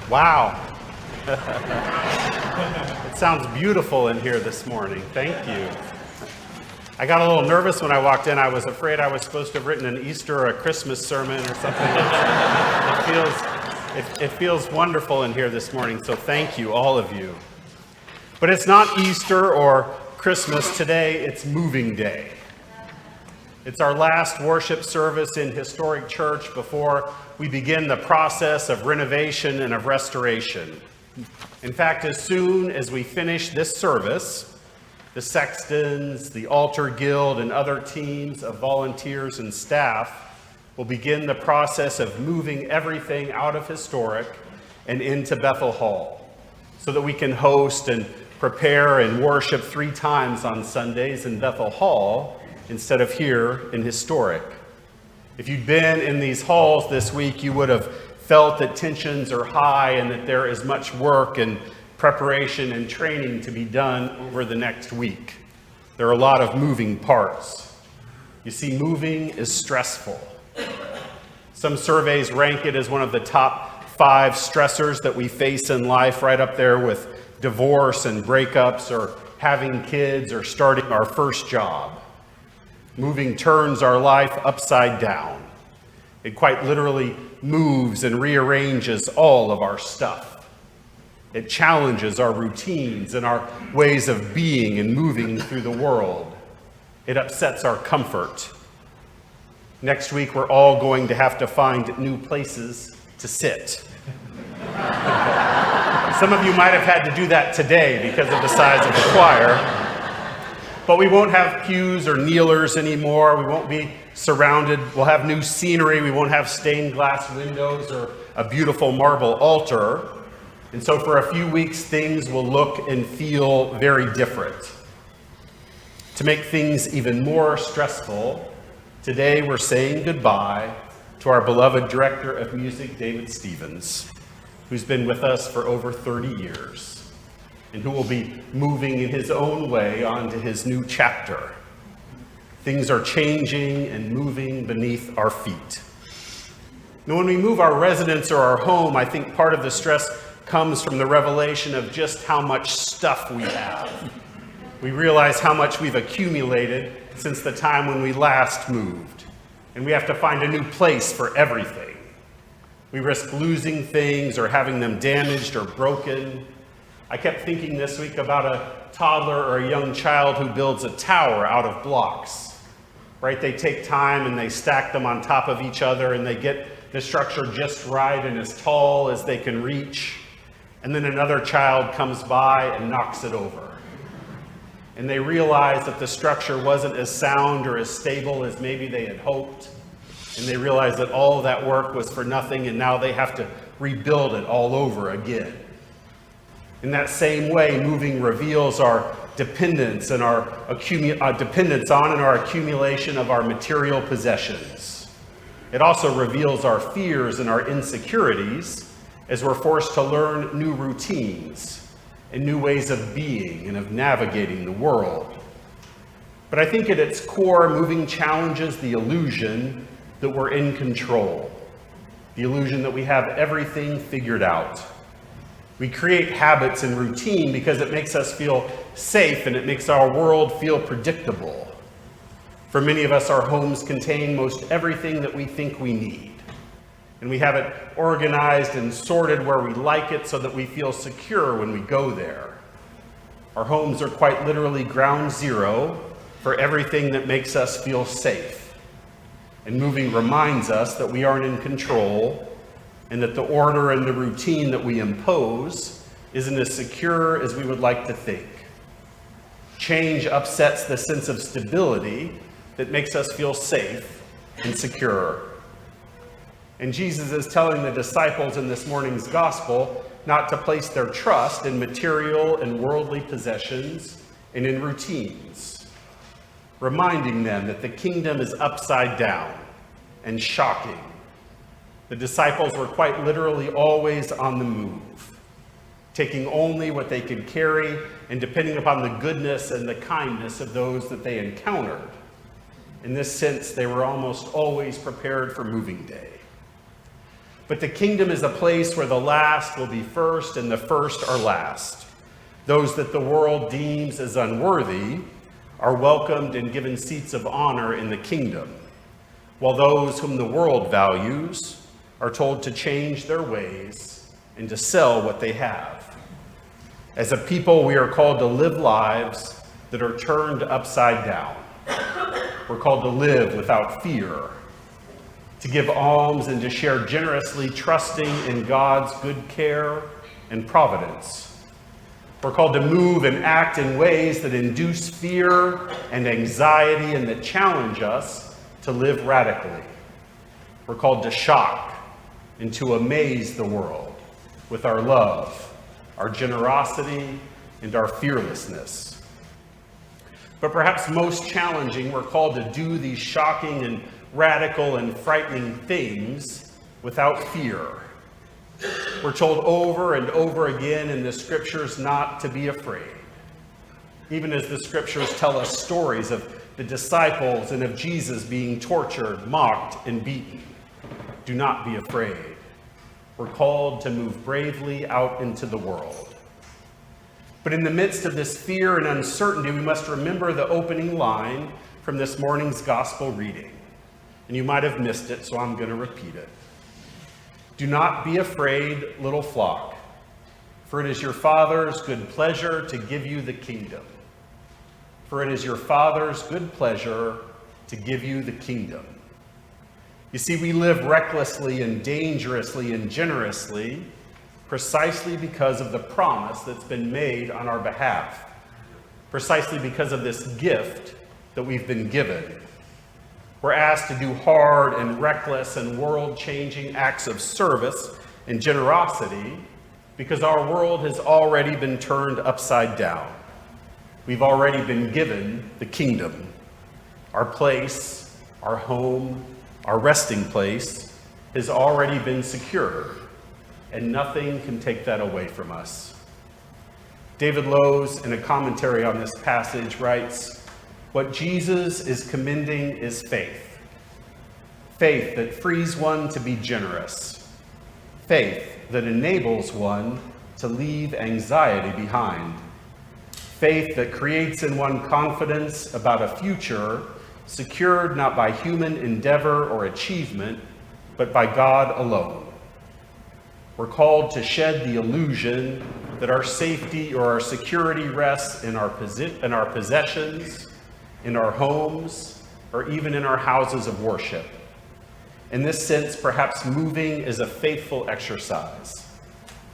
Wow. It sounds beautiful in here this morning. Thank you. I got a little nervous when I walked in. I was afraid I was supposed to have written an Easter or a Christmas sermon or something. It feels wonderful in here this morning, so thank you, all of you. But it's not Easter or Christmas today, it's moving day. It's our last worship service in Historic Church before we begin the process of renovation and of restoration. In fact, as soon as we finish this service, the sextons, the altar guild, and other teams of volunteers and staff will begin the process of moving everything out of Historic and into Bethel Hall so that we can host and prepare and worship 3 times on Sundays in Bethel Hall instead of here in Historic. If you'd been in these halls this week, you would have felt that tensions are high and that there is much work and preparation and training to be done over the next week. There are a lot of moving parts. You see, moving is stressful. Some surveys rank it as one of the top 5 stressors that we face in life, right up there with divorce and breakups or having kids or starting our first job. Moving turns our life upside down. It quite literally moves and rearranges all of our stuff. It challenges our routines and our ways of being and moving through the world. It upsets our comfort. Next week, we're all going to have to find new places to sit. Some of you might have had to do that today because of the size of the choir. But we won't have pews or kneelers anymore. We won't be surrounded. We'll have new scenery. We won't have stained glass windows or a beautiful marble altar. And so for a few weeks, things will look and feel very different. To make things even more stressful, today we're saying goodbye to our beloved director of music, David Stevens, who's been with us for over 30 years. And who will be moving in his own way onto his new chapter. Things are changing and moving beneath our feet. Now, when we move our residence or our home, I think part of the stress comes from the revelation of just how much stuff we have. We realize how much we've accumulated since the time when we last moved. And we have to find a new place for everything. We risk losing things or having them damaged or broken. I kept thinking this week about a toddler or a young child who builds a tower out of blocks, right? They take time and they stack them on top of each other and they get the structure just right and as tall as they can reach. And then another child comes by and knocks it over. And they realize that the structure wasn't as sound or as stable as maybe they had hoped. And they realize that all of that work was for nothing and now they have to rebuild it all over again. In that same way, moving reveals our dependence and our dependence on and our accumulation of our material possessions. It also reveals our fears and our insecurities as we're forced to learn new routines and new ways of being and of navigating the world. But I think at its core, moving challenges the illusion that we're in control, the illusion that we have everything figured out. We create habits and routine because it makes us feel safe and it makes our world feel predictable. For many of us, our homes contain most everything that we think we need. And we have it organized and sorted where we like it so that we feel secure when we go there. Our homes are quite literally ground zero for everything that makes us feel safe. And moving reminds us that we aren't in control and that the order and the routine that we impose isn't as secure as we would like to think. Change upsets the sense of stability that makes us feel safe and secure. And Jesus is telling the disciples in this morning's gospel not to place their trust in material and worldly possessions and in routines, reminding them that the kingdom is upside down and shocking. The disciples were quite literally always on the move, taking only what they could carry and depending upon the goodness and the kindness of those that they encountered. In this sense, they were almost always prepared for moving day. But the kingdom is a place where the last will be first and the first are last. Those that the world deems as unworthy are welcomed and given seats of honor in the kingdom, while those whom the world values are told to change their ways and to sell what they have. As a people, we are called to live lives that are turned upside down. We're called to live without fear, to give alms and to share generously, trusting in God's good care and providence. We're called to move and act in ways that induce fear and anxiety and that challenge us to live radically. We're called to shock and to amaze the world with our love, our generosity, and our fearlessness. But perhaps most challenging, we're called to do these shocking and radical and frightening things without fear. We're told over and over again in the scriptures not to be afraid. Even as the scriptures tell us stories of the disciples and of Jesus being tortured, mocked, and beaten. Do not be afraid. We're called to move bravely out into the world. But in the midst of this fear and uncertainty, we must remember the opening line from this morning's gospel reading. And you might have missed it, so I'm going to repeat it. Do not be afraid, little flock, for it is your Father's good pleasure to give you the kingdom. For it is your Father's good pleasure to give you the kingdom. You see, we live recklessly and dangerously and generously precisely because of the promise that's been made on our behalf, precisely because of this gift that we've been given. We're asked to do hard and reckless and world-changing acts of service and generosity because our world has already been turned upside down. We've already been given the kingdom. Our place, our home, our resting place has already been secured, and nothing can take that away from us. David Lowes, in a commentary on this passage, writes, "What Jesus is commending is faith. Faith that frees one to be generous. Faith that enables one to leave anxiety behind. Faith that creates in one confidence about a future secured not by human endeavor or achievement, but by God alone. We're called to shed the illusion that our safety or our security rests in our possessions, in our homes, or even in our houses of worship. In this sense, perhaps moving is a faithful exercise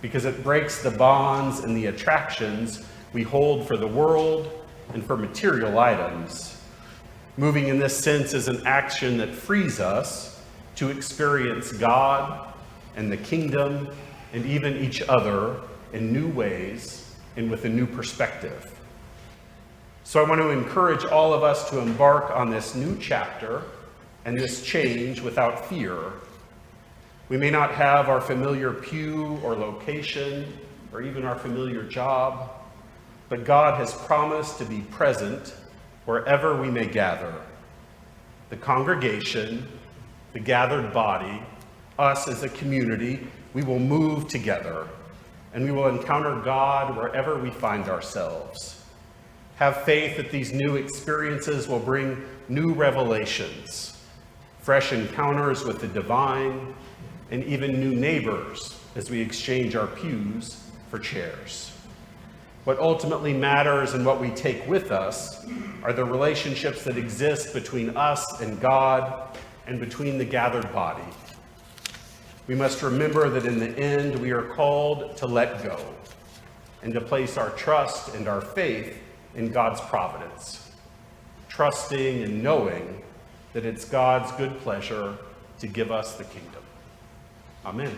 because it breaks the bonds and the attractions we hold for the world and for material items. Moving in this sense is an action that frees us to experience God and the kingdom and even each other in new ways and with a new perspective. So I want to encourage all of us to embark on this new chapter and this change without fear. We may not have our familiar pew or location or even our familiar job, but God has promised to be present wherever we may gather. The congregation, the gathered body, us as a community, we will move together and we will encounter God wherever we find ourselves. Have faith that these new experiences will bring new revelations, fresh encounters with the divine, and even new neighbors as we exchange our pews for chairs. What ultimately matters and what we take with us are the relationships that exist between us and God and between the gathered body. We must remember that in the end, we are called to let go and to place our trust and our faith in God's providence, trusting and knowing that it's God's good pleasure to give us the kingdom. Amen.